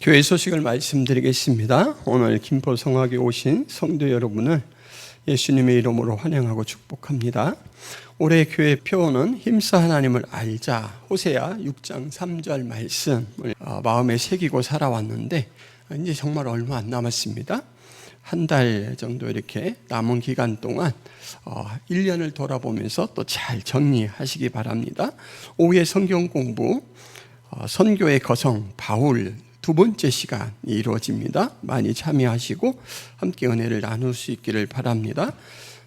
교회 소식을 말씀드리겠습니다. 오늘 김포성악에 오신 성도 여러분을 예수님의 이름으로 환영하고 축복합니다. 올해 교회 표어는 힘써 하나님을 알자, 호세아 6장 3절 말씀을 마음에 새기고 살아왔는데 이제 정말 얼마 안 남았습니다. 한 달 정도 이렇게 남은 기간 동안 1년을 돌아보면서 또 잘 정리하시기 바랍니다. 오후에 성경 공부, 선교의 거성 바울 두 번째 시간이 이루어집니다. 많이 참여하시고 함께 은혜를 나눌 수 있기를 바랍니다.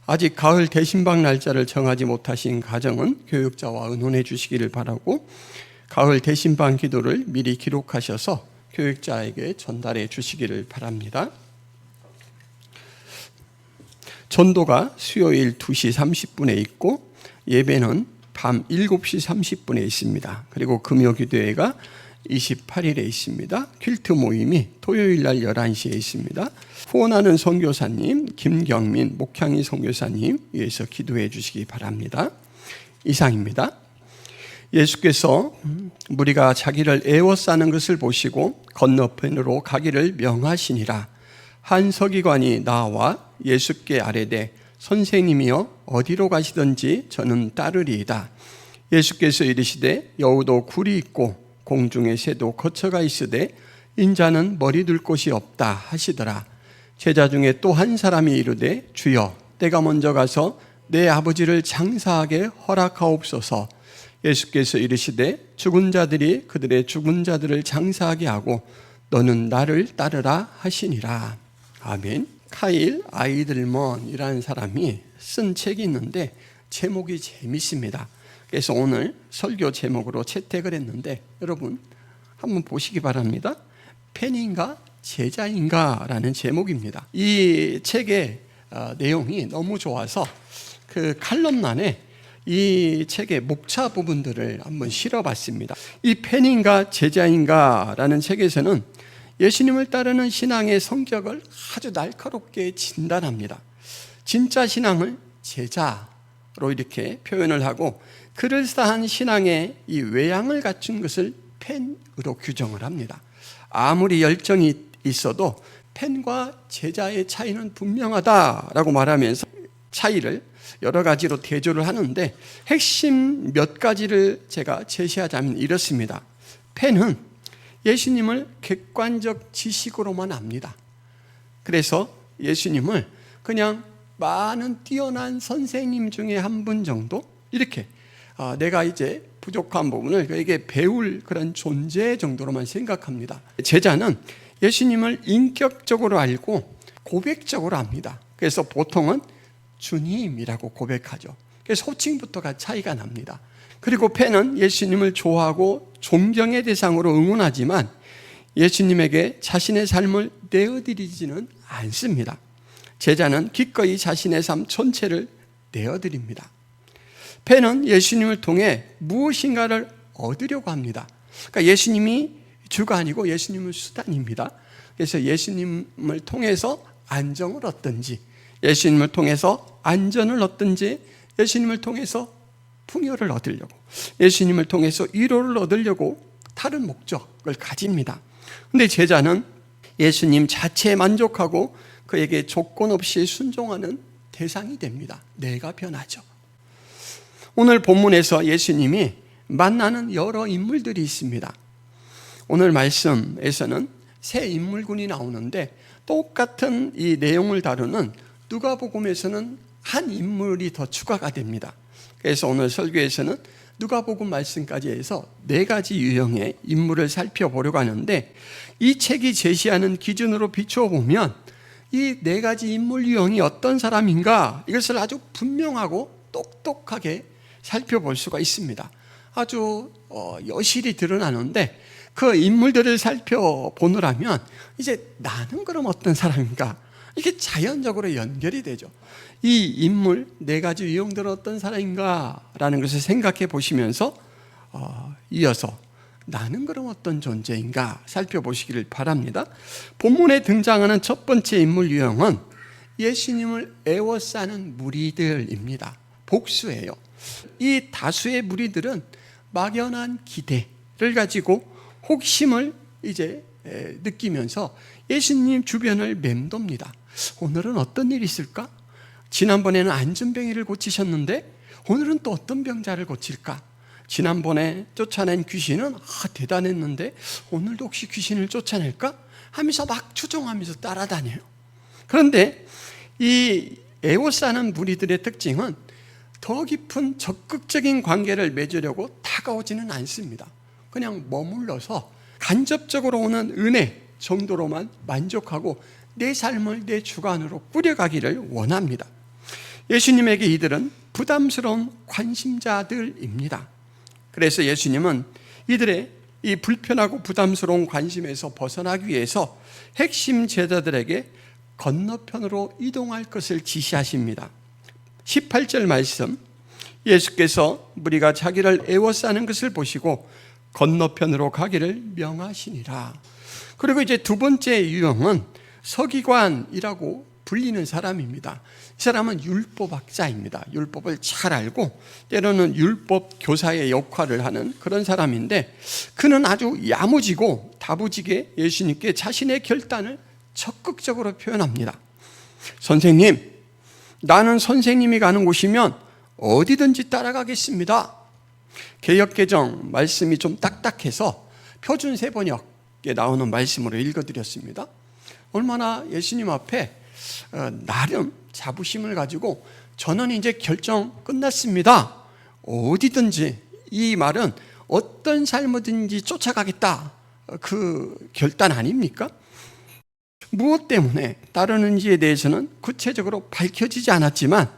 아직 가을 대신방 날짜를 정하지 못하신 가정은 교육자와 의논해 주시기를 바라고, 가을 대신방 기도를 미리 기록하셔서 교육자에게 전달해 주시기를 바랍니다. 전도가 수요일 2시 30분에 있고 예배는 밤 7시 30분에 있습니다. 그리고 금요 기도회가 28일에 있습니다. 퀼트 모임이 토요일 날 11시에 있습니다. 후원하는 선교사님 김경민 목향이 선교사님 위해서 기도해 주시기 바랍니다. 이상입니다. 예수께서 무리가 자기를 애워싸는 것을 보시고 건너편으로 가기를 명하시니라. 한 서기관이 나와 예수께 아뢰되 선생님이여 어디로 가시든지 저는 따르리이다. 예수께서 이르시되 여우도 굴이 있고 공중의 새도 거처가 있으되 인자는 머리 둘 곳이 없다 하시더라. 제자 중에 또 한 사람이 이르되 주여 내가 먼저 가서 내 아버지를 장사하게 허락하옵소서. 예수께서 이르시되 죽은 자들이 그들의 죽은 자들을 장사하게 하고 너는 나를 따르라 하시니라. 아멘. 카일 아이들먼이라는 사람이 쓴 책이 있는데 제목이 재밌습니다. 그래서 오늘 설교 제목으로 채택을 했는데 여러분 한번 보시기 바랍니다. 팬인가 제자인가 라는 제목입니다. 이 책의 내용이 너무 좋아서 그 칼럼란에 이 책의 목차 부분들을 한번 실어봤습니다. 이 팬인가 제자인가 라는 책에서는 예수님을 따르는 신앙의 성격을 아주 날카롭게 진단합니다. 진짜 신앙을 제자로 이렇게 표현을 하고 그럴싸한 신앙의 이 외양을 갖춘 것을 팬으로 규정을 합니다. 아무리 열정이 있어도 팬과 제자의 차이는 분명하다라고 말하면서 차이를 여러 가지로 대조를 하는데 핵심 몇 가지를 제가 제시하자면 이렇습니다. 팬은 예수님을 객관적 지식으로만 압니다. 그래서 예수님을 그냥 많은 뛰어난 선생님 중에 한 분 정도 이렇게 내가 이제 부족한 부분을 그에게 배울 그런 존재 정도로만 생각합니다. 제자는 예수님을 인격적으로 알고 고백적으로 압니다. 그래서 보통은 주님이라고 고백하죠. 그래서 호칭부터가 차이가 납니다. 그리고 팬은 예수님을 좋아하고 존경의 대상으로 응원하지만 예수님에게 자신의 삶을 내어드리지는 않습니다. 제자는 기꺼이 자신의 삶 전체를 내어드립니다. 팬은 예수님을 통해 무엇인가를 얻으려고 합니다. 그러니까 예수님이 주가 아니고 예수님은 수단입니다. 그래서 예수님을 통해서 안정을 얻든지, 예수님을 통해서 안전을 얻든지, 예수님을 통해서 풍요를 얻으려고, 예수님을 통해서 위로를 얻으려고 다른 목적을 가집니다. 그런데 제자는 예수님 자체에 만족하고 그에게 조건 없이 순종하는 대상이 됩니다. 내가 변하죠. 오늘 본문에서 예수님이 만나는 여러 인물들이 있습니다. 오늘 말씀에서는 세 인물군이 나오는데 똑같은 이 내용을 다루는 누가복음에서는 한 인물이 더 추가가 됩니다. 그래서 오늘 설교에서는 누가복음 말씀까지 해서 4가지 유형의 인물을 살펴보려고 하는데 이 책이 제시하는 기준으로 비추어 보면 이 4가지 인물 유형이 어떤 사람인가 이것을 아주 분명하고 똑똑하게 살펴볼 수가 있습니다. 아주 여실히 드러나는데 그 인물들을 살펴보느라면 이제 나는 그럼 어떤 사람인가 이게 자연적으로 연결이 되죠. 이 인물 4가지 유형들은 어떤 사람인가 라는 것을 생각해 보시면서 이어서 나는 그럼 어떤 존재인가 살펴보시기를 바랍니다. 본문에 등장하는 첫 번째 인물 유형은 예수님을 애워싸는 무리들입니다. 복수예요. 이 다수의 무리들은 막연한 기대를 가지고 혹심을 이제 느끼면서 예수님 주변을 맴돕니다. 오늘은 어떤 일이 있을까? 지난번에는 안전뱅이를 고치셨는데 오늘은 또 어떤 병자를 고칠까? 지난번에 쫓아낸 귀신은 대단했는데 오늘도 혹시 귀신을 쫓아낼까? 하면서 막 추종하면서 따라다녀요. 그런데 이 에워싸는 무리들의 특징은 더 깊은 적극적인 관계를 맺으려고 다가오지는 않습니다. 그냥 머물러서 간접적으로 오는 은혜 정도로만 만족하고 내 삶을 내 주관으로 꾸려가기를 원합니다. 예수님에게 이들은 부담스러운 관심자들입니다. 그래서 예수님은 이들의 이 불편하고 부담스러운 관심에서 벗어나기 위해서 핵심 제자들에게 건너편으로 이동할 것을 지시하십니다. 18절 말씀, 예수께서 무리가 자기를 애워싸는 것을 보시고 건너편으로 가기를 명하시니라. 그리고 이제 두 번째 유형은 서기관이라고 불리는 사람입니다. 이 사람은 율법학자입니다. 율법을 잘 알고 때로는 율법 교사의 역할을 하는 그런 사람인데, 그는 아주 야무지고 다부지게 예수님께 자신의 결단을 적극적으로 표현합니다. 선생님, 나는 선생님이 가는 곳이면 어디든지 따라가겠습니다. 개역개정 말씀이 좀 딱딱해서 표준 세번역에 나오는 말씀으로 읽어드렸습니다. 얼마나 예수님 앞에 나름 자부심을 가지고 저는 이제 결정 끝났습니다, 어디든지, 이 말은 어떤 삶이든지 쫓아가겠다, 그 결단 아닙니까? 무엇 때문에 따르는지에 대해서는 구체적으로 밝혀지지 않았지만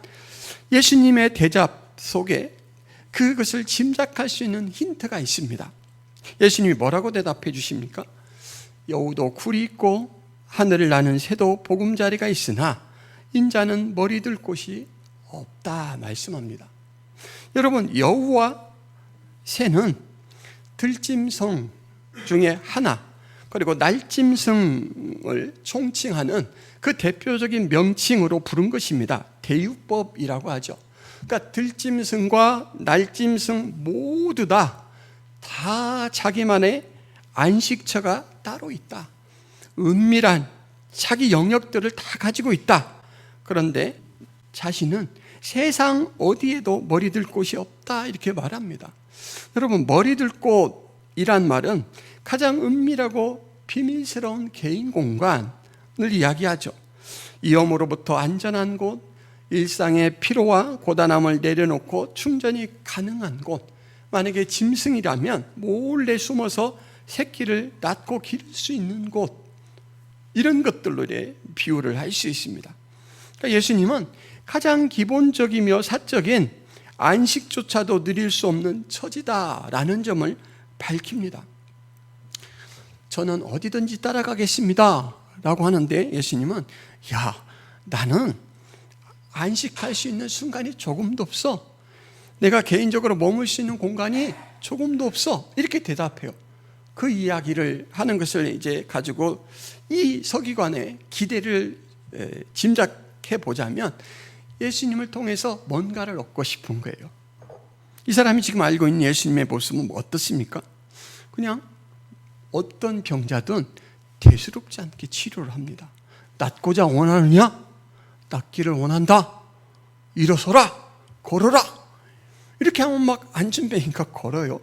예수님의 대답 속에 그것을 짐작할 수 있는 힌트가 있습니다. 예수님이 뭐라고 대답해 주십니까? 여우도 굴이 있고 하늘을 나는 새도 보금자리가 있으나 인자는 머리 둘 곳이 없다 말씀합니다. 여러분, 여우와 새는 들짐승 중에 하나, 그리고 날짐승을 총칭하는 그 대표적인 명칭으로 부른 것입니다. 대유법이라고 하죠. 그러니까 들짐승과 날짐승 모두 다 자기만의 안식처가 따로 있다. 은밀한 자기 영역들을 다 가지고 있다. 그런데 자신은 세상 어디에도 머리들 곳이 없다, 이렇게 말합니다. 여러분, 머리들 곳이란 말은 가장 은밀하고 비밀스러운 개인 공간을 이야기하죠. 위험으로부터 안전한 곳, 일상의 피로와 고단함을 내려놓고 충전이 가능한 곳, 만약에 짐승이라면 몰래 숨어서 새끼를 낳고 기를 수 있는 곳, 이런 것들로 비유를 할 수 있습니다. 그러니까 예수님은 가장 기본적이며 사적인 안식조차도 누릴 수 없는 처지다라는 점을 밝힙니다. 저는 어디든지 따라가겠습니다 라고 하는데 예수님은 나는 안식할 수 있는 순간이 조금도 없어. 내가 개인적으로 머물 수 있는 공간이 조금도 없어. 이렇게 대답해요. 그 이야기를 하는 것을 이제 가지고 이 서기관의 기대를 짐작해 보자면 예수님을 통해서 뭔가를 얻고 싶은 거예요. 이 사람이 지금 알고 있는 예수님의 모습은 어떻습니까? 그냥 어떤 병자든 대수롭지 않게 치료를 합니다. 낫고자 원하느냐? 낫기를 원한다. 일어서라, 걸어라. 이렇게 하면 막 안전뱅이가 걸어요.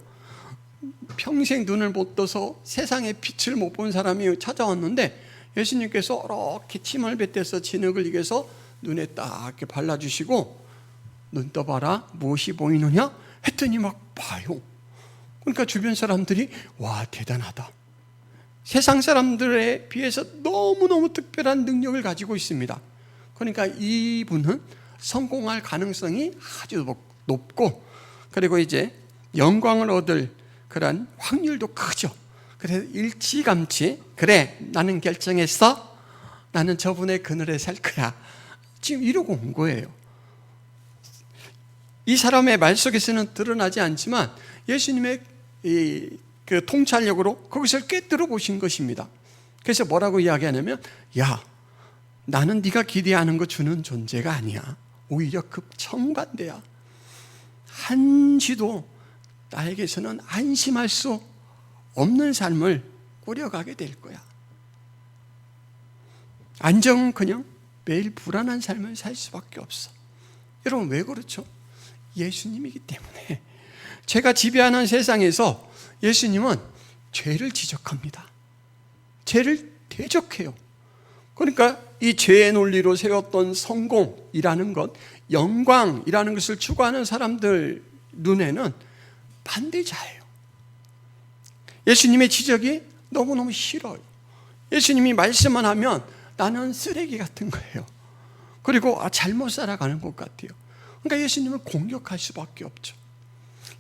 평생 눈을 못 떠서 세상의 빛을 못 본 사람이 찾아왔는데 예수님께서 이렇게 침을 뱉어서 진흙을 이겨서 눈에 딱 이렇게 발라주시고, 눈 떠봐라, 무엇이 보이느냐? 했더니 막 봐요. 그러니까 주변 사람들이 와, 대단하다. 세상 사람들에 비해서 너무너무 특별한 능력을 가지고 있습니다. 그러니까 이분은 성공할 가능성이 아주 높고, 그리고 이제 영광을 얻을 그런 확률도 크죠. 그래서 일찌감치, 그래, 나는 결정했어. 나는 저분의 그늘에 살 거야. 지금 이러고 온 거예요. 이 사람의 말 속에서는 드러나지 않지만 예수님의 그 통찰력으로 그것을 꿰뚫어 보신 것입니다. 그래서 뭐라고 이야기하냐면, 나는 네가 기대하는 거 주는 존재가 아니야. 오히려 극정반대야. 한시도 나에게서는 안심할 수 없는 삶을 꾸려가게 될 거야. 안정은 그냥 매일 불안한 삶을 살 수밖에 없어. 여러분 왜 그렇죠? 예수님이기 때문에. 죄가 지배하는 세상에서 예수님은 죄를 지적합니다. 죄를 대적해요. 그러니까 이 죄의 논리로 세웠던 성공이라는 것, 영광이라는 것을 추구하는 사람들 눈에는 반대자예요. 예수님의 지적이 너무너무 싫어요. 예수님이 말씀만 하면 나는 쓰레기 같은 거예요. 그리고 잘못 살아가는 것 같아요. 그러니까 예수님을 공격할 수밖에 없죠.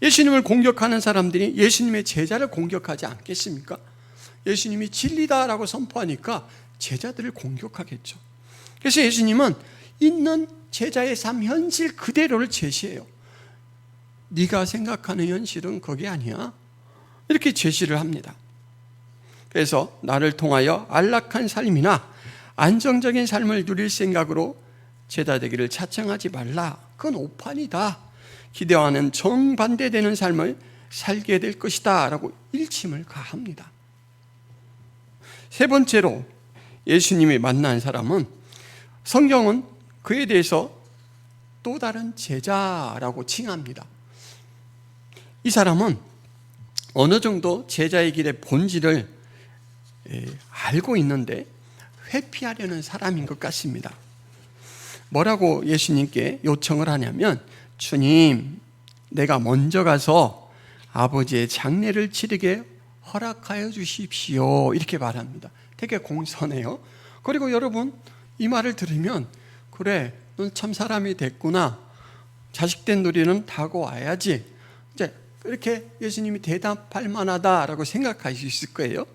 예수님을 공격하는 사람들이 예수님의 제자를 공격하지 않겠습니까? 예수님이 진리다라고 선포하니까 제자들을 공격하겠죠. 그래서 예수님은 있는 제자의 삶 현실 그대로를 제시해요. 네가 생각하는 현실은 그게 아니야. 이렇게 제시를 합니다. 그래서 나를 통하여 안락한 삶이나 안정적인 삶을 누릴 생각으로 제자 되기를 자청하지 말라. 그건 오판이다. 기대와는 정반대되는 삶을 살게 될 것이다 라고 일침을 가합니다. 세 번째로 예수님이 만난 사람은 성경은 그에 대해서 또 다른 제자라고 칭합니다. 이 사람은 어느 정도 제자의 길의 본질을 알고 있는데 회피하려는 사람인 것 같습니다. 뭐라고 예수님께 요청을 하냐면, 주님, 내가 먼저 가서 아버지의 장례를 치르게 허락하여 주십시오. 이렇게 말합니다. 되게 공손해요. 그리고 여러분, 이 말을 들으면, 그래, 넌 참 사람이 됐구나. 자식된 누리는 타고 와야지. 이제 이렇게 예수님이 대답할 만하다라고 생각할 수 있을 거예요.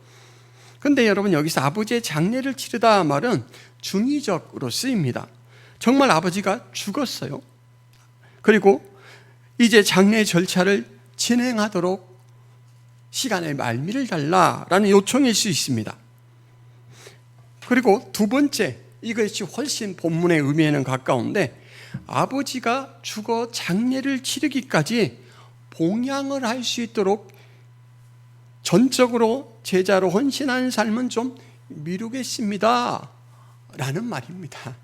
근데 여러분, 여기서 아버지의 장례를 치르다 말은 중의적으로 쓰입니다. 정말 아버지가 죽었어요. 그리고 이제 장례 절차를 진행하도록 시간의 말미를 달라라는 요청일 수 있습니다. 그리고 두 번째, 이것이 훨씬 본문의 의미에는 가까운데, 아버지가 죽어 장례를 치르기까지 봉양을 할 수 있도록 전적으로 제자로 헌신하는 삶은 좀 미루겠습니다 라는 말입니다.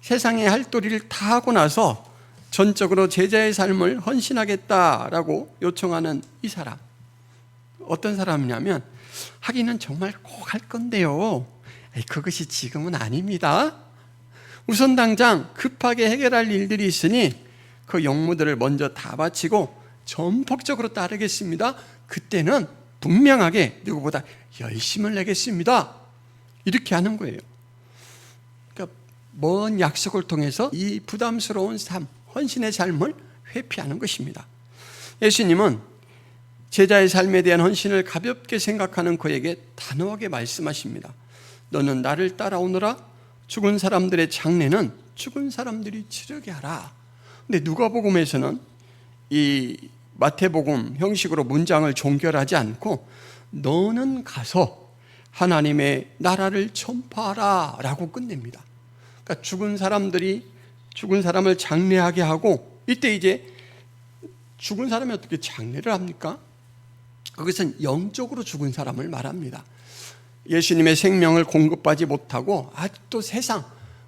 세상의 할도리를 다 하고 나서 전적으로 제자의 삶을 헌신하겠다라고 요청하는 이 사람, 어떤 사람이냐면, 하기는 정말 꼭 할 건데요, 그것이 지금은 아닙니다. 우선 당장 급하게 해결할 일들이 있으니 그 용무들을 먼저 다 바치고 전폭적으로 따르겠습니다. 그때는 분명하게 누구보다 열심을 내겠습니다. 이렇게 하는 거예요. 그러니까 먼 약속을 통해서 이 부담스러운 삶, 헌신의 삶을 회피하는 것입니다. 예수님은 제자의 삶에 대한 헌신을 가볍게 생각하는 그에게 단호하게 말씀하십니다. 너는 나를 따라오너라. 죽은 사람들의 장례는 죽은 사람들이 치르게 하라. 근데 누가복음에서는 이 마태복음 형식으로 문장을 종결하지 않고 너는 가서 하나님의 나라를 전파하라 라고 끝냅니다. 그러니까 죽은 사람을 장례하게 하고, 이때 이제 죽은 사람이 어떻게 장례를 합니까? 그것은 영적으로 죽은 사람을 말합니다. 예수님의 생명을 공급하지 못하고 아직도 세상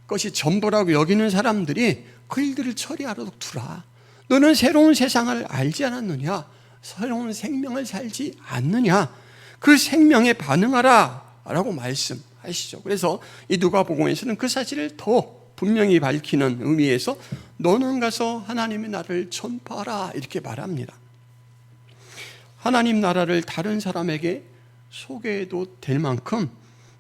것이 전부라고 여기는 사람들이 그 일들을 처리하도록 두라. 너는 새로운 세상을 알지 않았느냐? 새로운 생명을 살지 않느냐? 그 생명에 반응하라 라고 말씀하시죠. 그래서 이 누가복음에서는 그 사실을 더 분명히 밝히는 의미에서 너는 가서 하나님의 나라를 전파하라 이렇게 말합니다. 하나님 나라를 다른 사람에게 소개해도 될 만큼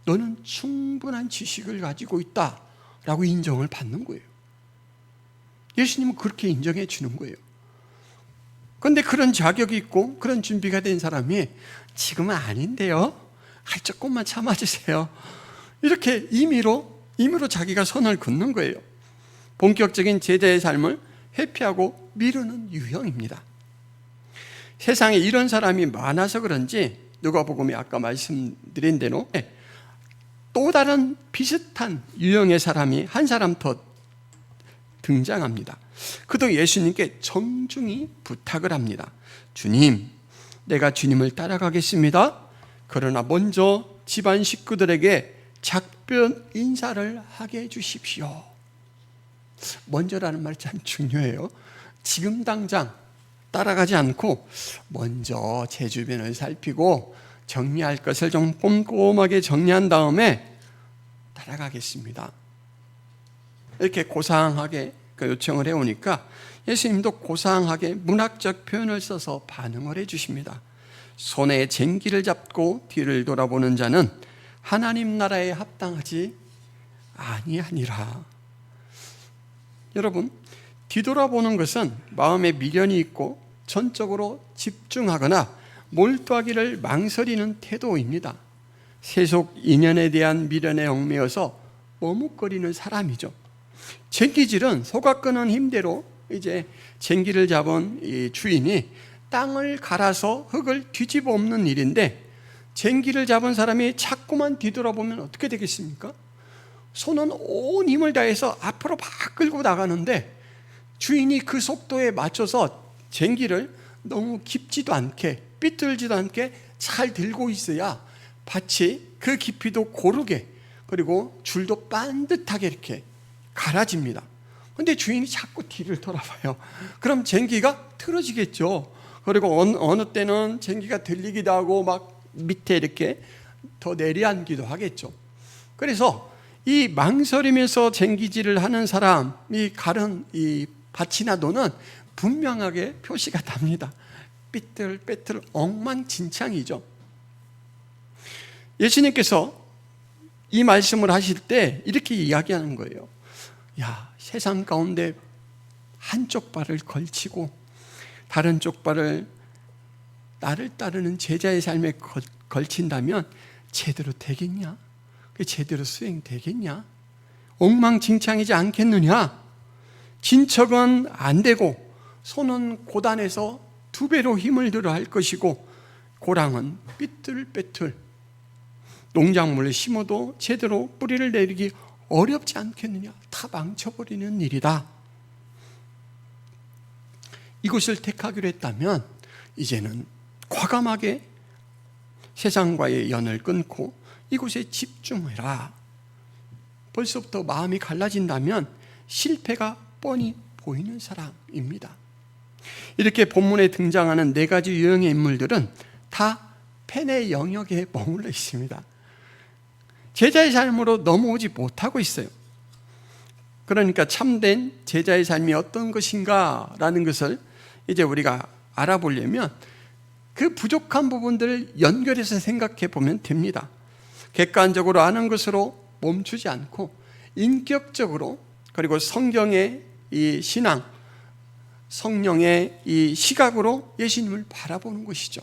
너는 충분한 지식을 가지고 있다라고 인정을 받는 거예요. 예수님은 그렇게 인정해 주는 거예요. 그런데 그런 자격이 있고 그런 준비가 된 사람이 지금은 아닌데요, 조금만 참아주세요, 이렇게 임의로 자기가 선을 긋는 거예요. 본격적인 제자의 삶을 회피하고 미루는 유형입니다. 세상에 이런 사람이 많아서 그런지 누가복음이 아까 말씀드린 대로 또 다른 비슷한 유형의 사람이 한 사람 더 등장합니다. 그도 예수님께 정중히 부탁을 합니다. 주님, 내가 주님을 따라가겠습니다. 그러나 먼저 집안 식구들에게 작별 인사를 하게 해주십시오. 먼저라는 말이 참 중요해요. 지금 당장 따라가지 않고 먼저 제 주변을 살피고 정리할 것을 좀 꼼꼼하게 정리한 다음에 따라가겠습니다. 이렇게 고상하게 요청을 해오니까 예수님도 고상하게 문학적 표현을 써서 반응을 해주십니다. 손에 쟁기를 잡고 뒤를 돌아보는 자는 하나님 나라에 합당하지 아니하니라. 여러분, 뒤돌아보는 것은 마음에 미련이 있고 전적으로 집중하거나 몰두하기를 망설이는 태도입니다. 세속 인연에 대한 미련에 얽매여서 머뭇거리는 사람이죠. 쟁기질은 소가 끄는 힘대로 이제 쟁기를 잡은 이 주인이 땅을 갈아서 흙을 뒤집어 엎는 일인데, 쟁기를 잡은 사람이 자꾸만 뒤돌아보면 어떻게 되겠습니까? 손은 온 힘을 다해서 앞으로 막 끌고 나가는데 주인이 그 속도에 맞춰서 쟁기를 너무 깊지도 않게 삐뚤지도 않게 잘 들고 있어야 밭이 그 깊이도 고르게, 그리고 줄도 반듯하게 이렇게 갈아집니다. 근데 주인이 자꾸 뒤를 돌아봐요. 그럼 쟁기가 틀어지겠죠. 그리고 어느 때는 쟁기가 들리기도 하고 막 밑에 이렇게 더 내려앉기도 하겠죠. 그래서 이 망설이면서 쟁기질을 하는 사람이 갈은 이 밭이나 논은 분명하게 표시가 납니다. 삐뚤빼뚤 엉망진창이죠. 예수님께서 이 말씀을 하실 때 이렇게 이야기하는 거예요. 야, 세상 가운데 한쪽 발을 걸치고 다른 쪽 발을 나를 따르는 제자의 삶에 걸친다면 제대로 되겠냐? 그게 제대로 수행되겠냐? 엉망진창이지 않겠느냐? 진척은 안 되고 손은 고단해서 2배로 힘을 들어 할 것이고 고랑은 삐뚤빼뚤, 농작물을 심어도 제대로 뿌리를 내리기 어렵지 않겠느냐? 다 망쳐버리는 일이다. 이곳을 택하기로 했다면 이제는 과감하게 세상과의 연을 끊고 이곳에 집중해라. 벌써부터 마음이 갈라진다면 실패가 뻔히 보이는 사람입니다. 이렇게 본문에 등장하는 4가지 유형의 인물들은 다 펜의 영역에 머물러 있습니다. 제자의 삶으로 넘어오지 못하고 있어요. 그러니까 참된 제자의 삶이 어떤 것인가라는 것을 이제 우리가 알아보려면 그 부족한 부분들을 연결해서 생각해 보면 됩니다. 객관적으로 아는 것으로 멈추지 않고 인격적으로, 그리고 성경의 이 신앙, 성령의 이 시각으로 예수님을 바라보는 것이죠.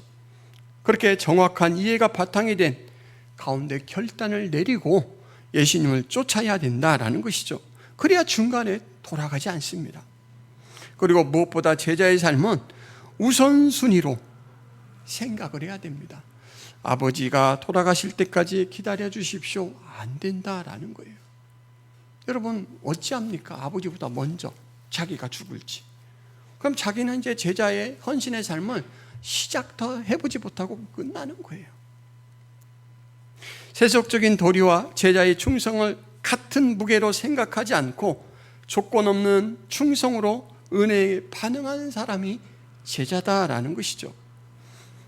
그렇게 정확한 이해가 바탕이 된 가운데 결단을 내리고 예수님을 쫓아야 된다라는 것이죠. 그래야 중간에 돌아가지 않습니다. 그리고 무엇보다 제자의 삶은 우선순위로 생각을 해야 됩니다. 아버지가 돌아가실 때까지 기다려 주십시오. 안 된다라는 거예요. 여러분, 어찌합니까? 아버지보다 먼저 자기가 죽을지. 그럼 자기는 이제 제자의 헌신의 삶을 시작도 해보지 못하고 끝나는 거예요. 세속적인 도리와 제자의 충성을 같은 무게로 생각하지 않고 조건 없는 충성으로 은혜에 반응하는 사람이 제자다라는 것이죠.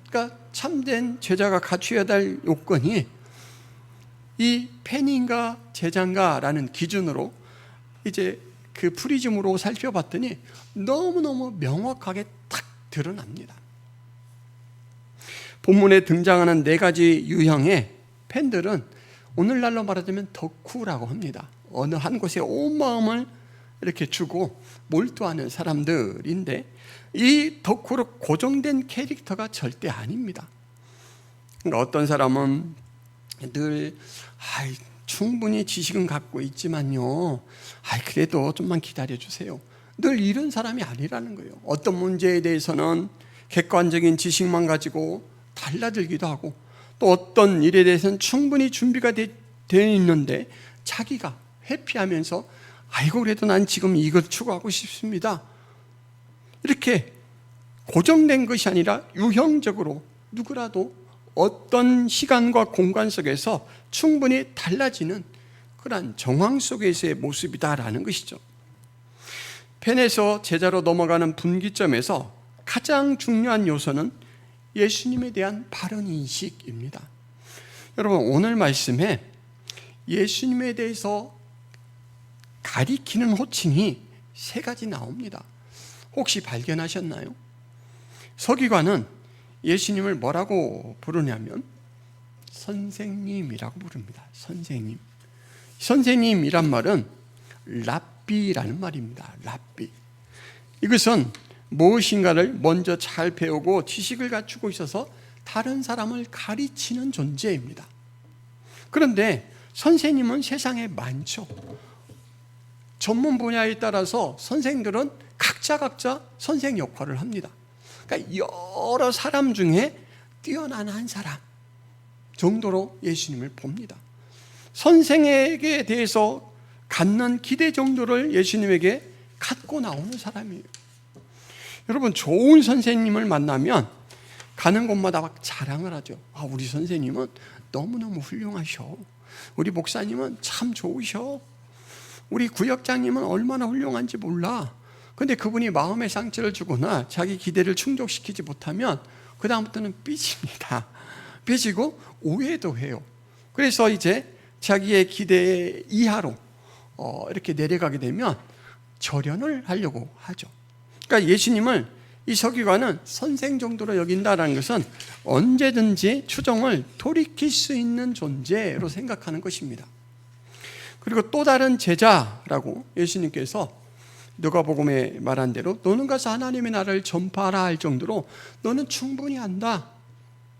그러니까 참된 제자가 갖추어야 될 요건이 이 팬인가 제자인가라는 기준으로 이제 그 프리즘으로 살펴봤더니 너무너무 명확하게 딱 드러납니다. 본문에 등장하는 4가지 유형의 팬들은 오늘날로 말하자면 덕후라고 합니다. 어느 한 곳에 온 마음을 이렇게 주고 몰두하는 사람들인데, 이 덕후로 고정된 캐릭터가 절대 아닙니다. 그러니까 어떤 사람은 늘 충분히 지식은 갖고 있지만요, 그래도 좀만 기다려주세요. 늘 이런 사람이 아니라는 거예요. 어떤 문제에 대해서는 객관적인 지식만 가지고 달라들기도 하고, 또 어떤 일에 대해서는 충분히 준비가 되어 있는데 자기가 회피하면서 그래도 난 지금 이걸 추구하고 싶습니다. 이렇게 고정된 것이 아니라 유형적으로 누구라도 어떤 시간과 공간 속에서 충분히 달라지는 그러한 정황 속에서의 모습이다라는 것이죠. 펜에서 제자로 넘어가는 분기점에서 가장 중요한 요소는 예수님에 대한 바른 인식입니다. 여러분, 오늘 말씀에 예수님에 대해서 가리키는 호칭이 3가지 나옵니다. 혹시 발견하셨나요? 서기관은 예수님을 뭐라고 부르냐면 선생님이라고 부릅니다. 선생님. 선생님이란 말은 랍비라는 말입니다. 랍비. 이것은 무엇인가를 먼저 잘 배우고 지식을 갖추고 있어서 다른 사람을 가르치는 존재입니다. 그런데 선생님은 세상에 많죠. 전문 분야에 따라서 선생들은 각자 선생 역할을 합니다. 그러니까 여러 사람 중에 뛰어난 한 사람 정도로 예수님을 봅니다. 선생에게 대해서 갖는 기대 정도를 예수님에게 갖고 나오는 사람이에요. 여러분, 좋은 선생님을 만나면 가는 곳마다 막 자랑을 하죠. 우리 선생님은 너무너무 훌륭하셔. 우리 목사님은 참 좋으셔. 우리 구역장님은 얼마나 훌륭한지 몰라. 근데 그분이 마음의 상처를 주거나 자기 기대를 충족시키지 못하면 그 다음부터는 삐집니다. 삐지고 오해도 해요. 그래서 이제 자기의 기대 이하로 이렇게 내려가게 되면 절연을 하려고 하죠. 그러니까 예수님을 이 서기관은 선생 정도로 여긴다는 것은 언제든지 추종을 돌이킬 수 있는 존재로 생각하는 것입니다. 그리고 또 다른 제자라고 예수님께서 누가복음에 말한 대로 너는 가서 하나님의 나라를 전파하라 할 정도로 너는 충분히 안다.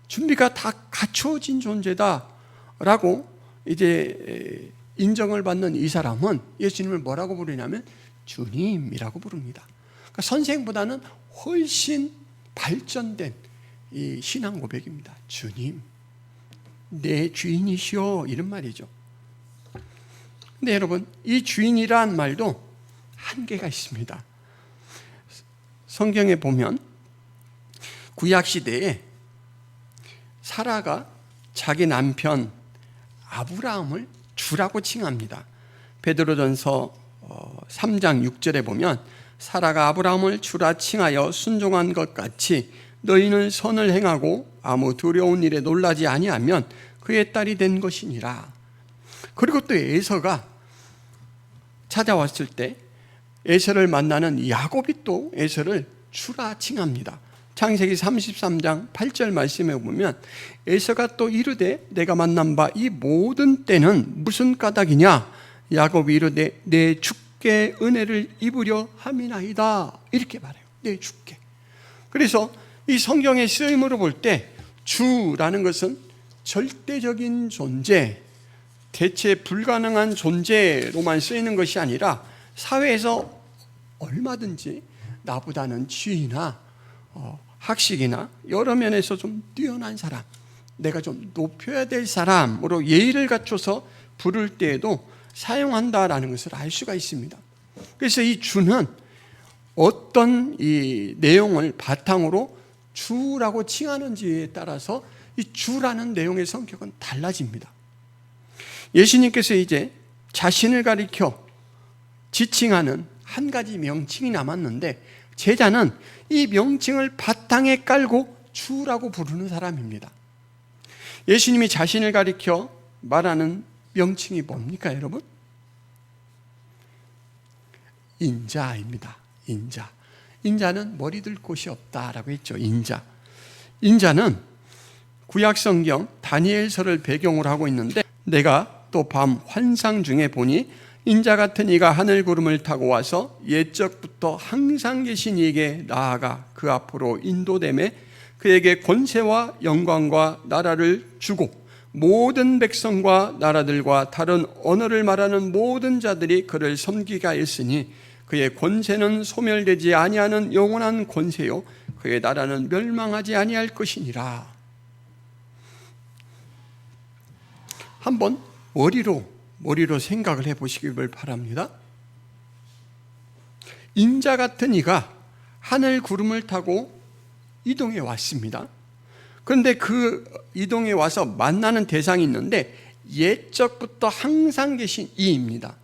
준비가 다 갖추어진 존재다. 라고 이제 인정을 받는 이 사람은 예수님을 뭐라고 부르냐면 주님이라고 부릅니다. 그러니까 선생보다는 훨씬 발전된 이 신앙 고백입니다. 주님, 내 주인이시여, 이런 말이죠. 근데 여러분, 이 주인이란 말도 한계가 있습니다. 성경에 보면 구약시대에 사라가 자기 남편 아브라함을 주라고 칭합니다. 베드로전서 3장 6절에 보면 사라가 아브라함을 주라 칭하여 순종한 것 같이 너희는 선을 행하고 아무 두려운 일에 놀라지 아니하면 그의 딸이 된 것이니라. 그리고 또 에서가 찾아왔을 때 에서를 만나는 야곱이 또 에서를 주라 칭합니다. 창세기 33장 8절 말씀에 보면 에서가 또 이르되 내가 만난 바 이 모든 때는 무슨 까닭이냐? 야곱이 이르되 내 주께 은혜를 입으려 함이나이다. 이렇게 말해요. 내 주께. 그래서 이 성경의 쓰임으로 볼 때 주라는 것은 절대적인 존재, 대체 불가능한 존재로만 쓰이는 것이 아니라 사회에서 얼마든지 나보다는 지위나 학식이나 여러 면에서 좀 뛰어난 사람, 내가 좀 높여야 될 사람으로 예의를 갖춰서 부를 때에도 사용한다라는 것을 알 수가 있습니다. 그래서 이 주는 어떤 이 내용을 바탕으로 주라고 칭하는지에 따라서 이 주라는 내용의 성격은 달라집니다. 예수님께서 이제 자신을 가리켜 지칭하는 한 가지 명칭이 남았는데 제자는 이 명칭을 바탕에 깔고 주라고 부르는 사람입니다. 예수님이 자신을 가리켜 말하는 명칭이 뭡니까, 여러분? 인자입니다. 인자. 인자는 머리 들 곳이 없다라고 했죠. 인자는 구약성경 다니엘서를 배경으로 하고 있는데 내가 또 밤 환상 중에 보니 인자 같은 이가 하늘 구름을 타고 와서 옛적부터 항상 계신 이에게 나아가 그 앞으로 인도되매 그에게 권세와 영광과 나라를 주고 모든 백성과 나라들과 다른 언어를 말하는 모든 자들이 그를 섬기게 하였으니 그의 권세는 소멸되지 아니하는 영원한 권세요 그의 나라는 멸망하지 아니할 것이니라. 한번 머리로 생각을 해보시길 바랍니다. 인자 같은 이가 하늘 구름을 타고 이동해 왔습니다. 그런데 그 이동에 와서 만나는 대상이 있는데 옛적부터 항상 계신 이입니다.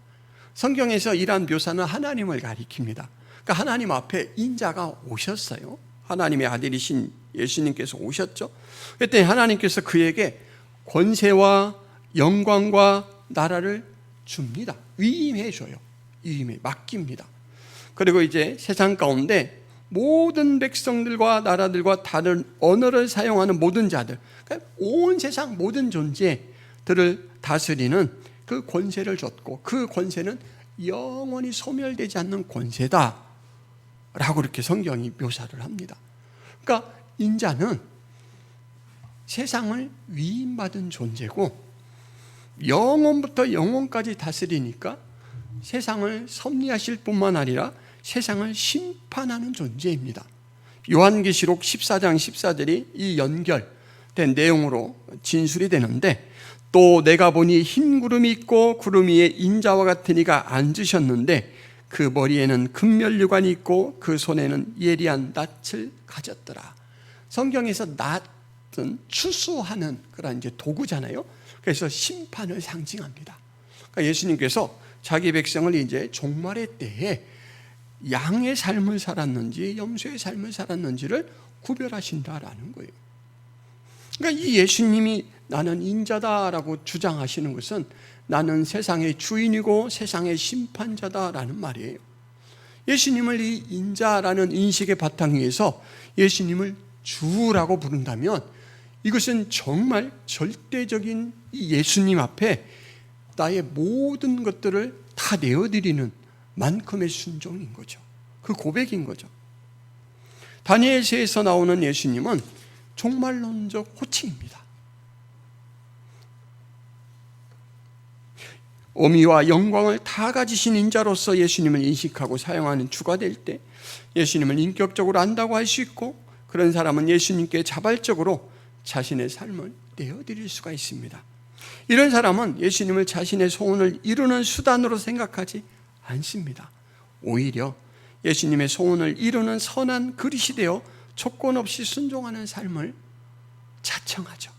성경에서 이러한 묘사는 하나님을 가리킵니다. 그러니까 하나님 앞에 인자가 오셨어요. 하나님의 아들이신 예수님께서 오셨죠. 그때 하나님께서 그에게 권세와 영광과 나라를 줍니다. 위임해줘요. 위임에 맡깁니다. 그리고 이제 세상 가운데 모든 백성들과 나라들과 다른 언어를 사용하는 모든 자들, 그러니까 온 세상 모든 존재들을 다스리는 그 권세를 줬고, 그 권세는 영원히 소멸되지 않는 권세다 라고 이렇게 성경이 묘사를 합니다. 그러니까 인자는 세상을 위임받은 존재고 영원부터 영원까지 다스리니까 세상을 섭리하실 뿐만 아니라 세상을 심판하는 존재입니다. 요한계시록 14장 14절이 이 연결된 내용으로 진술이 되는데, 또 내가 보니 흰 구름이 있고 구름 위에 인자와 같은 이가 앉으셨는데 그 머리에는 금면류관이 있고 그 손에는 예리한 낫을 가졌더라. 성경에서 낫은 추수하는 그런 이제 도구잖아요. 그래서 심판을 상징합니다. 그러니까 예수님께서 자기 백성을 이제 종말의 때에 양의 삶을 살았는지 염소의 삶을 살았는지를 구별하신다라는 거예요. 그러니까 이 예수님이 나는 인자다라고 주장하시는 것은 나는 세상의 주인이고 세상의 심판자다라는 말이에요. 예수님을 이 인자라는 인식의 바탕 위에서 예수님을 주라고 부른다면 이것은 정말 절대적인 이 예수님 앞에 나의 모든 것들을 다 내어드리는 만큼의 순종인 거죠. 그 고백인 거죠. 다니엘서에서 나오는 예수님은 종말론적 호칭입니다. 어미와 영광을 다 가지신 인자로서 예수님을 인식하고 사용하는 주가 될 때 예수님을 인격적으로 안다고 할 수 있고, 그런 사람은 예수님께 자발적으로 자신의 삶을 내어드릴 수가 있습니다. 이런 사람은 예수님을 자신의 소원을 이루는 수단으로 생각하지 않습니다. 오히려 예수님의 소원을 이루는 선한 그릇이 되어 조건 없이 순종하는 삶을 자청하죠.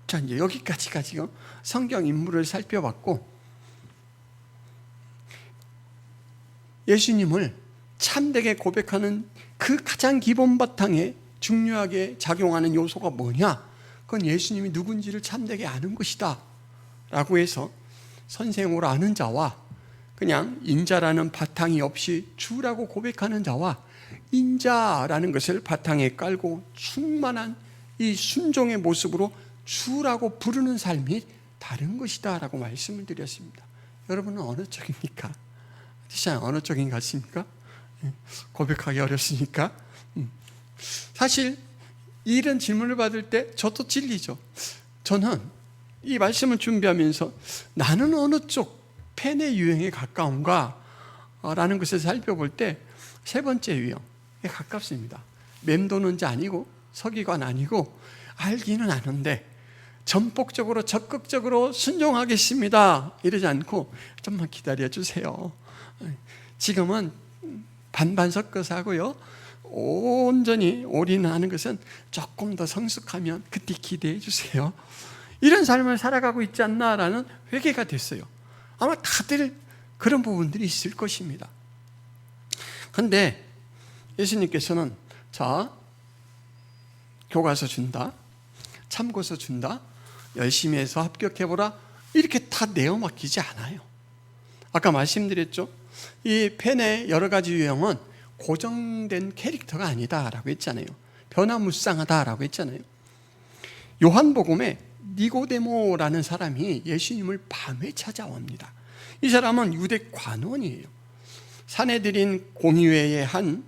자, 이제 여기까지가 지금 성경 인물을 살펴봤고, 예수님을 참되게 고백하는 그 가장 기본 바탕에 중요하게 작용하는 요소가 뭐냐? 그건 예수님이 누군지를 참되게 아는 것이다 라고 해서 선생으로 아는 자와 그냥 인자라는 바탕이 없이 주라고 고백하는 자와 인자라는 것을 바탕에 깔고 충만한 이 순종의 모습으로 주라고 부르는 삶이 다른 것이다 라고 말씀을 드렸습니다. 여러분은 어느 쪽입니까? 세상 어느 쪽인 것 같습니까? 고백하기 어렵습니까? 사실 이런 질문을 받을 때 저도 찔리죠. 저는 이 말씀을 준비하면서 나는 어느 쪽 펜의 유형에 가까운가 라는 것을 살펴볼 때 세 번째 유형에 가깝습니다. 맴도는 자 아니고 서기관 아니고 알기는 아는데 전폭적으로 적극적으로 순종하겠습니다 이러지 않고 좀만 기다려 주세요. 지금은 반반 섞어서 하고요, 온전히 올인하는 것은 조금 더 성숙하면 그때 기대해 주세요. 이런 삶을 살아가고 있지 않나라는 회개가 됐어요. 아마 다들 그런 부분들이 있을 것입니다. 그런데 예수님께서는 자, 교과서 준다, 참고서 준다, 열심히 해서 합격해보라 이렇게 다 내어 맡기지 않아요. 아까 말씀드렸죠. 이 펜의 여러 가지 유형은 고정된 캐릭터가 아니다라고 했잖아요. 변화무쌍하다라고 했잖아요. 요한복음에 니고데모라는 사람이 예수님을 밤에 찾아옵니다. 이 사람은 유대 관원이에요. 사내들인 공의회의 한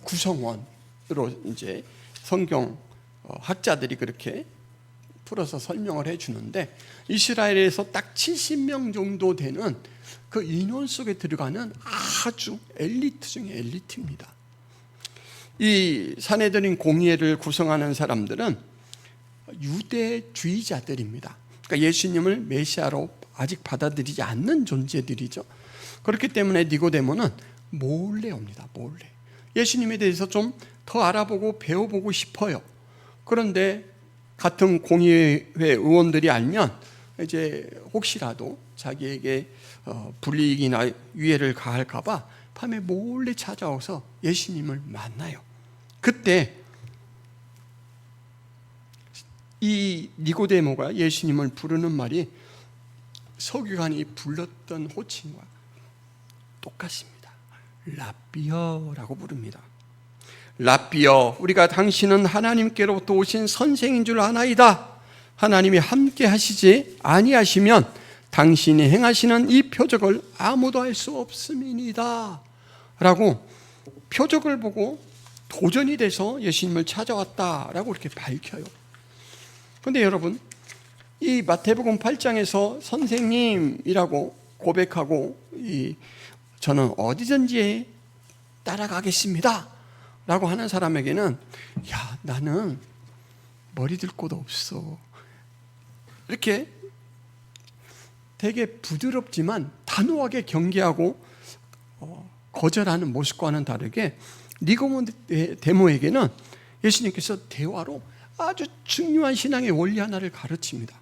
구성원으로 이제 성경 학자들이 그렇게 풀어서 설명을 해주는데, 이스라엘에서 딱 70명 정도 되는 그 인원 속에 들어가는 아주 엘리트 중에 엘리트입니다. 이 사내들인 공의회를 구성하는 사람들은 유대주의자들입니다. 그러니까 예수님을 메시아로 아직 받아들이지 않는 존재들이죠. 그렇기 때문에 니고데모는 몰래 옵니다. 몰래. 예수님에 대해서 좀 더 알아보고 배워보고 싶어요. 그런데 같은 공의회 의원들이 알면 이제 혹시라도 자기에게 불이익이나 위해를 가할까 봐 밤에 몰래 찾아와서 예수님을 만나요. 그때 이 니고데모가 예수님을 부르는 말이 서기관이 불렀던 호칭과 똑같습니다. 라삐어라고 부릅니다. 라삐어, 우리가 당신은 하나님께로부터 오신 선생인 줄 아나이다. 하나님이 함께 하시지 아니하시면 당신이 행하시는 이 표적을 아무도 알 수 없음이니이다 라고 표적을 보고 도전이 돼서 예수님을 찾아왔다라고 이렇게 밝혀요. 그런데 여러분, 이 마태복음 8장에서 선생님이라고 고백하고 저는 어디든지 따라가겠습니다 라고 하는 사람에게는 야, 나는 머리 들 곳 없어, 이렇게 되게 부드럽지만 단호하게 경계하고 거절하는 모습과는 다르게 니고데모에게는 예수님께서 대화로 아주 중요한 신앙의 원리 하나를 가르칩니다.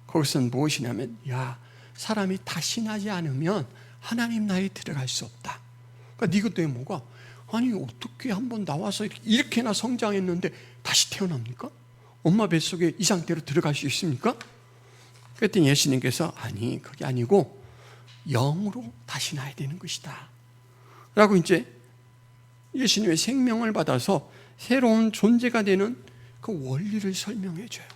그것은 무엇이냐면, 야, 사람이 다신하지 않으면 하나님 나라에 들어갈 수 없다. 그러니까 니고데모가 아니 어떻게 한번 나와서 이렇게나 성장했는데 다시 태어납니까? 엄마 뱃속에 이 상태로 들어갈 수 있습니까? 그랬더니 예수님께서 아니, 그게 아니고 영으로 다시 나야 되는 것이다 라고 이제 예수님의 생명을 받아서 새로운 존재가 되는 그 원리를 설명해 줘요.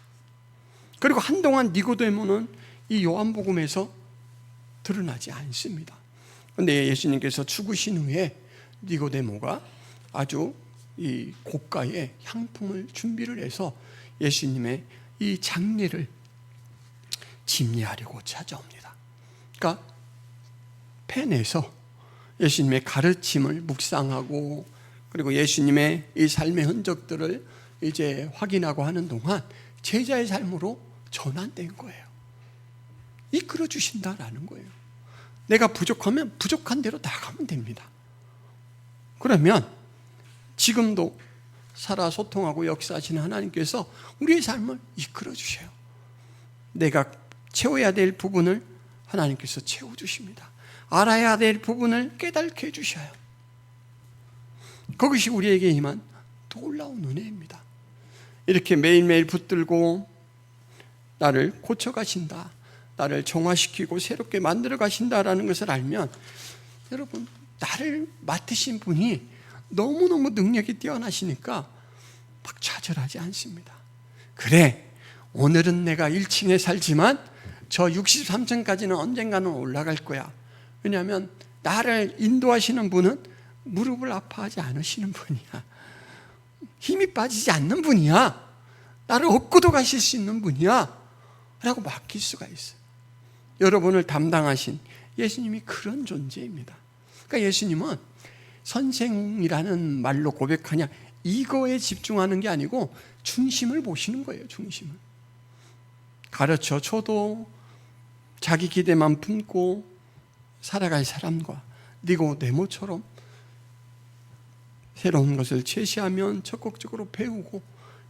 그리고 한동안 니고데모는 이 요한복음에서 드러나지 않습니다. 그런데 예수님께서 죽으신 후에 니고데모가 아주 이 고가의 향품을 준비를 해서 예수님의 이 장례를 집례하려고 찾아옵니다. 그러니까 펜에서 예수님의 가르침을 묵상하고 그리고 예수님의 이 삶의 흔적들을 이제 확인하고 하는 동안 제자의 삶으로 전환된 거예요. 이끌어 주신다라는 거예요. 내가 부족하면 부족한 대로 나가면 됩니다. 그러면 지금도 살아 소통하고 역사하시는 하나님께서 우리의 삶을 이끌어 주셔요. 내가 채워야 될 부분을 하나님께서 채워주십니다. 알아야 될 부분을 깨닫게 해주셔요. 그것이 우리에게 임한 놀라운 은혜입니다. 이렇게 매일매일 붙들고 나를 고쳐가신다, 나를 정화시키고 새롭게 만들어 가신다라는 것을 알면 여러분, 나를 맡으신 분이 너무너무 능력이 뛰어나시니까 막 좌절하지 않습니다. 그래, 오늘은 내가 1층에 살지만 저 63층까지는 언젠가는 올라갈 거야. 왜냐하면 나를 인도하시는 분은 무릎을 아파하지 않으시는 분이야. 힘이 빠지지 않는 분이야. 나를 업고도 가실 수 있는 분이야 라고 맡길 수가 있어요. 여러분을 담당하신 예수님이 그런 존재입니다. 그러니까 예수님은 선생이라는 말로 고백하냐 이거에 집중하는 게 아니고 중심을 보시는 거예요. 중심을 가르쳐 줘도 자기 기대만 품고 살아갈 사람과 니고데모처럼 새로운 것을 제시하면 적극적으로 배우고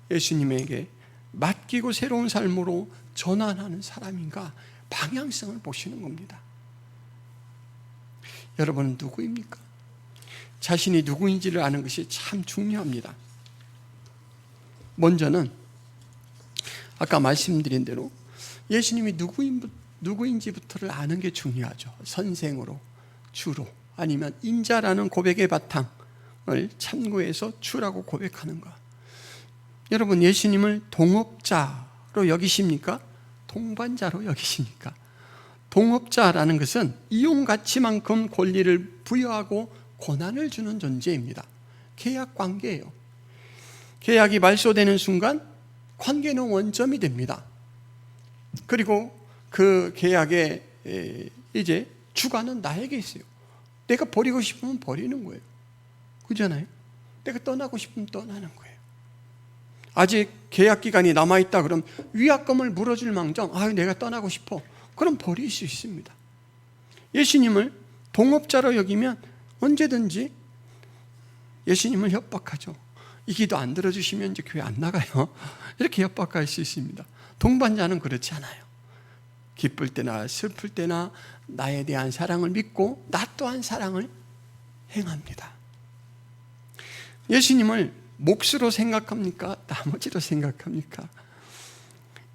예수님에게 맡기고 새로운 삶으로 전환하는 사람인가, 방향성을 보시는 겁니다. 여러분은 누구입니까? 자신이 누구인지를 아는 것이 참 중요합니다. 먼저는 아까 말씀드린 대로 예수님이 누구인지부터를 아는 게 중요하죠. 선생으로, 주로, 아니면 인자라는 고백의 바탕을 참고해서 주라고 고백하는가. 여러분, 예수님을 동업자로 여기십니까? 동반자로 여기십니까? 동업자라는 것은 이용 가치만큼 권리를 부여하고 권한을 주는 존재입니다. 계약 관계예요. 계약이 말소되는 순간 관계는 원점이 됩니다. 그리고 그 계약의 이제 주관은 나에게 있어요. 내가 버리고 싶으면 버리는 거예요. 그렇잖아요? 내가 떠나고 싶으면 떠나는 거예요. 아직 계약 기간이 남아있다 그럼 위약금을 물어줄 망정, 내가 떠나고 싶어, 그럼 버릴 수 있습니다. 예수님을 동업자로 여기면 언제든지 예수님을 협박하죠. 이 기도 안 들어주시면 이제 교회 안 나가요. 이렇게 협박할 수 있습니다. 동반자는 그렇지 않아요. 기쁠 때나 슬플 때나 나에 대한 사랑을 믿고 나 또한 사랑을 행합니다. 예수님을 몫으로 생각합니까? 나머지로 생각합니까?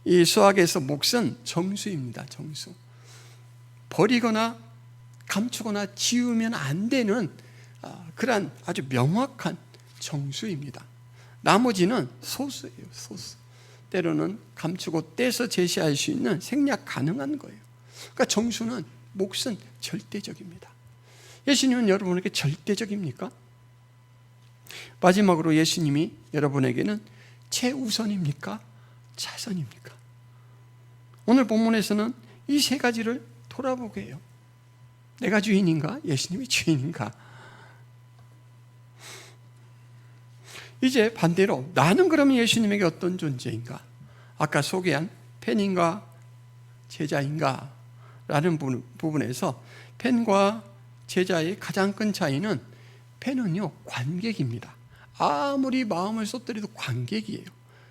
이 수학에서 몫은 정수입니다. 정수. 버리거나 감추거나 지우면 안 되는 그러한 아주 명확한 정수입니다. 나머지는 소수예요. 소수. 때로는 감추고 떼서 제시할 수 있는 생략 가능한 거예요. 그러니까 정수는 몫은 절대적입니다. 예수님은 여러분에게 절대적입니까? 마지막으로 예수님이 여러분에게는 최우선입니까? 차선입니까? 오늘 본문에서는 이 세 가지를 돌아보게 해요. 내가 주인인가? 예수님이 주인인가? 이제 반대로 나는 그러면 예수님에게 어떤 존재인가? 아까 소개한 팬인가 제자인가? 라는 부분에서 팬과 제자의 가장 큰 차이는 팬은요 관객입니다. 아무리 마음을 쏟더라도 관객이에요.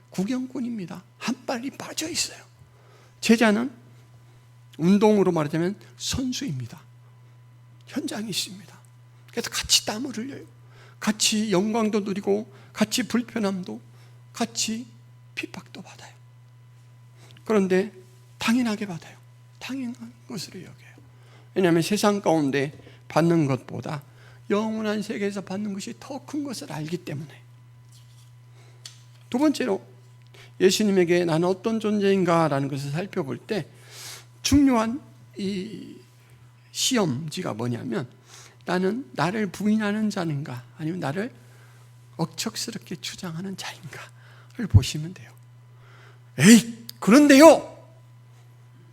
구경꾼입니다. 한 발이 빠져 있어요. 제자는 운동으로 말하자면 선수입니다. 현장에 있습니다. 그래서 같이 땀을 흘려요. 같이 영광도 누리고 같이 불편함도 같이 핍박도 받아요. 그런데 당연하게 받아요. 당연한 것으로 여겨요. 왜냐하면 세상 가운데 받는 것보다 영원한 세계에서 받는 것이 더 큰 것을 알기 때문에. 두 번째로 예수님에게 나는 어떤 존재인가라는 것을 살펴볼 때 중요한 이 시험지가 뭐냐면 나는 나를 부인하는 자인가 아니면 나를 억척스럽게 주장하는 자인가를 보시면 돼요. 에이 그런데요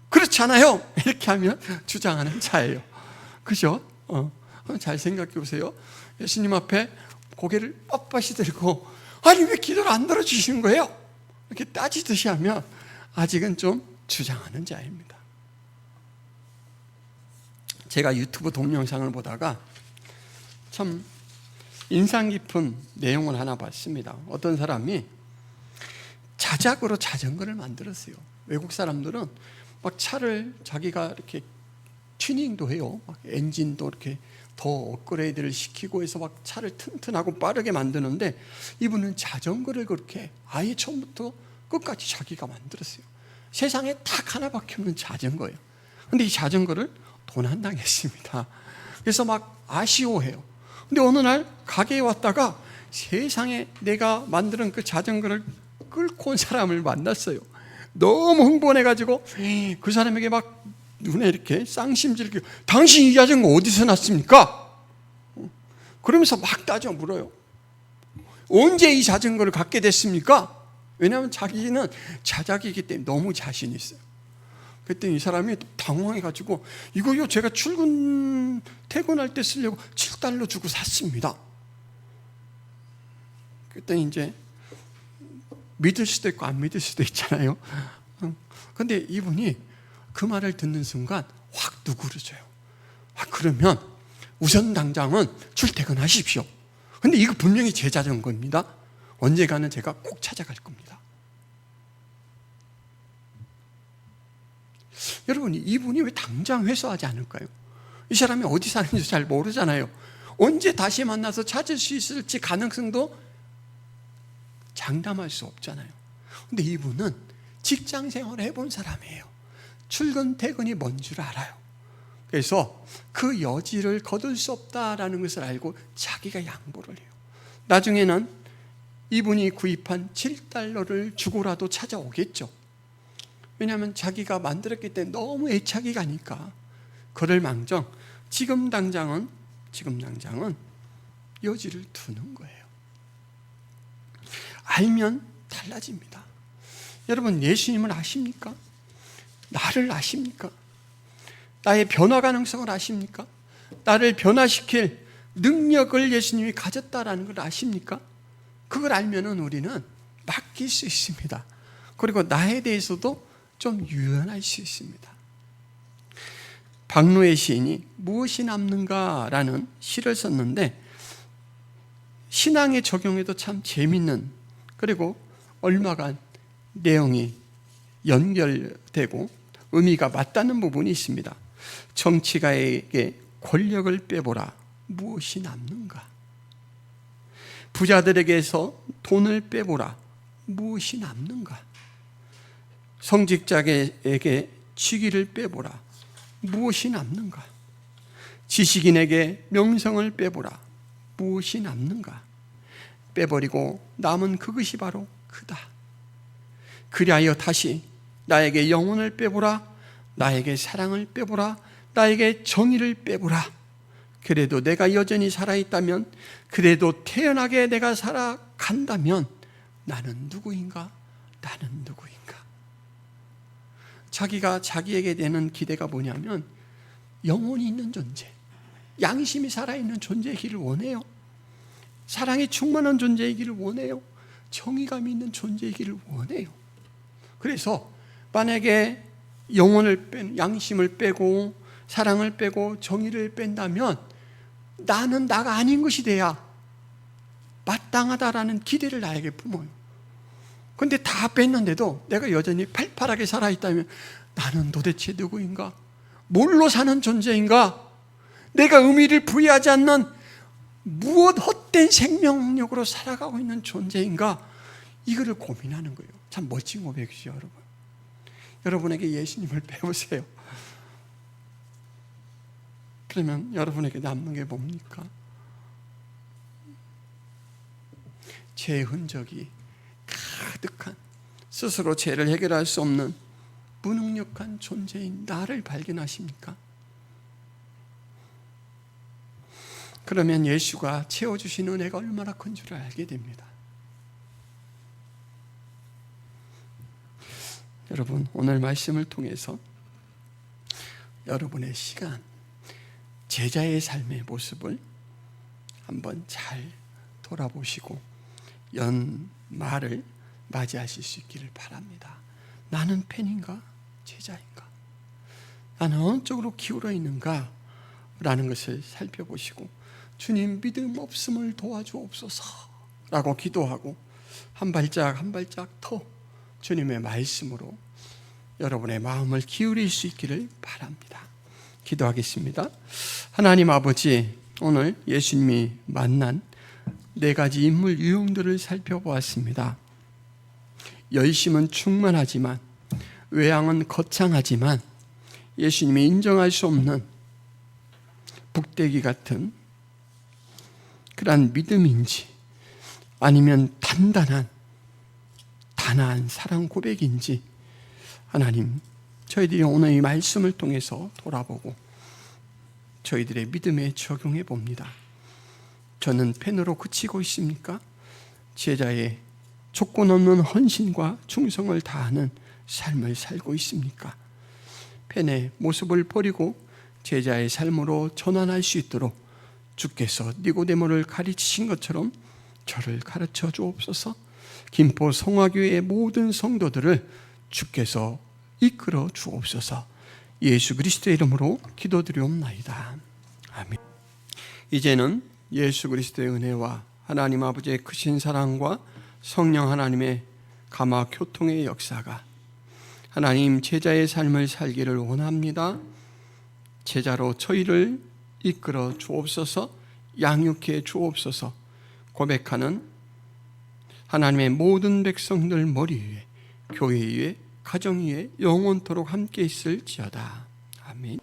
그렇지 않아요 이렇게 하면 주장하는 자예요. 그죠? 잘 생각해 보세요. 예수님 앞에 고개를 빳빳이 들고 아니 왜 기도를 안 들어주시는 거예요? 이렇게 따지듯이 하면 아직은 좀 주장하는 자입니다. 제가 유튜브 동영상을 보다가 참 인상 깊은 내용을 하나 봤습니다. 어떤 사람이 자작으로 자전거를 만들었어요. 외국 사람들은 막 차를 자기가 이렇게 튜닝도 해요. 막 엔진도 이렇게 더 업그레이드를 시키고 해서 막 차를 튼튼하고 빠르게 만드는데 이분은 자전거를 그렇게 아예 처음부터 끝까지 자기가 만들었어요. 세상에 딱 하나밖에 없는 자전거예요. 근데 이 자전거를 도난당했습니다. 그래서 막 아쉬워해요. 근데 어느 날 가게에 왔다가 세상에 내가 만드는 그 자전거를 끌고 온 사람을 만났어요. 너무 흥분해가지고 그 사람에게 막 눈에 이렇게 쌍심지를 끼고 당신 이 자전거 어디서 났습니까? 그러면서 막 따져 물어요. 언제 이 자전거를 갖게 됐습니까? 왜냐하면 자기는 자작이기 때문에 너무 자신 있어요. 그랬더니 이 사람이 당황해가지고 이거요 제가 퇴근할 때 쓰려고 $7 주고 샀습니다. 그랬더니 이제 믿을 수도 있고 안 믿을 수도 있잖아요. 근데 이분이 그 말을 듣는 순간 확 누그러져요. 그러면 우선 당장은 출퇴근하십시오. 근데 이거 분명히 제 자전거입니다. 언젠가는 제가 꼭 찾아갈 겁니다. 여러분 이분이 왜 당장 회수하지 않을까요? 이 사람이 어디 사는지 잘 모르잖아요. 언제 다시 만나서 찾을 수 있을지 가능성도 장담할 수 없잖아요. 근데 이분은 직장 생활을 해본 사람이에요. 출근 퇴근이 뭔 줄 알아요. 그래서 그 여지를 거둘 수 없다라는 것을 알고 자기가 양보를 해요. 나중에는 이분이 구입한 $7를 주고라도 찾아오겠죠. 왜냐하면 자기가 만들었기 때문에 너무 애착이 가니까. 그럴 망정 지금 당장은 여지를 두는 거예요. 알면 달라집니다. 여러분 예수님을 아십니까? 나를 아십니까? 나의 변화 가능성을 아십니까? 나를 변화시킬 능력을 예수님이 가졌다라는 걸 아십니까? 그걸 알면은 우리는 맡길 수 있습니다. 그리고 나에 대해서도 좀 유연할 수 있습니다. 박노해 시인이 무엇이 남는가라는 시를 썼는데 신앙에 적용해도 참 재밌는, 그리고 얼마간 내용이 연결되고 의미가 맞닿는 부분이 있습니다. 정치가에게 권력을 빼보라. 무엇이 남는가? 부자들에게서 돈을 빼보라. 무엇이 남는가? 성직자에게 직위를 빼보라. 무엇이 남는가? 지식인에게 명성을 빼보라. 무엇이 남는가? 빼버리고 남은 그것이 바로 그다. 그리하여 다시 나에게 영혼을 빼보라. 나에게 사랑을 빼보라. 나에게 정의를 빼보라. 그래도 내가 여전히 살아있다면, 그래도 태연하게 내가 살아간다면 나는 누구인가? 나는 누구인가? 자기가 자기에게 되는 기대가 뭐냐면 영혼이 있는 존재, 양심이 살아있는 존재이기를 원해요. 사랑이 충만한 존재이기를 원해요. 정의감이 있는 존재이기를 원해요. 그래서 만약에 영혼을 양심을 빼고 사랑을 빼고 정의를 뺀다면 나는 나가 아닌 것이 돼야 마땅하다라는 기대를 나에게 품어요. 그런데 다 뺐는데도 내가 여전히 팔팔하게 살아있다면 나는 도대체 누구인가? 뭘로 사는 존재인가? 내가 의미를 부여하지 않는 무엇 헛된 생명력으로 살아가고 있는 존재인가? 이거를 고민하는 거예요. 참 멋진 고백이죠, 여러분. 여러분에게 예수님을 배우세요. 그러면 여러분에게 남는 게 뭡니까? 죄의 흔적이 가득한, 스스로 죄를 해결할 수 없는 무능력한 존재인 나를 발견하십니까? 그러면 예수가 채워주신 은혜가 얼마나 큰 줄 알게 됩니다. 여러분, 오늘 말씀을 통해서 여러분의 시간, 제자의 삶의 모습을 한번 잘 돌아보시고 연말을 맞이하실 수 있기를 바랍니다. 나는 팬인가? 제자인가? 나는 어느 쪽으로 기울어 있는가? 라는 것을 살펴보시고 주님, 믿음 없음을 도와주옵소서 라고 기도하고 한 발짝 한 발짝 더 주님의 말씀으로 여러분의 마음을 기울일 수 있기를 바랍니다. 기도하겠습니다. 하나님 아버지, 오늘 예수님이 만난 4가지 인물 유형들을 살펴보았습니다. 열심은 충만하지만, 외양은 거창하지만 예수님이 인정할 수 없는 북대기 같은 그러한 믿음인지, 아니면 단단한 사랑 고백인지, 하나님, 저희들이 오늘 이 말씀을 통해서 돌아보고 저희들의 믿음에 적용해 봅니다. 저는 팬으로 그치고 있습니까? 제자의 조건 없는 헌신과 충성을 다하는 삶을 살고 있습니까? 팬의 모습을 버리고 제자의 삶으로 전환할 수 있도록 주께서 니고데모를 가르치신 것처럼 저를 가르쳐 주옵소서. 김포 성화교회의 모든 성도들을 주께서 이끌어 주옵소서. 예수 그리스도의 이름으로 기도드리옵나이다. 아멘. 이제는 예수 그리스도의 은혜와 하나님 아버지의 크신 사랑과 성령 하나님의 감화 교통의 역사가, 하나님, 제자의 삶을 살기를 원합니다. 제자로 저희를 이끌어 주옵소서. 양육해 주옵소서. 고백하는 하나님의 모든 백성들 머리 위에, 교회 위에, 가정 위에 영원토록 함께 있을지어다. 아멘.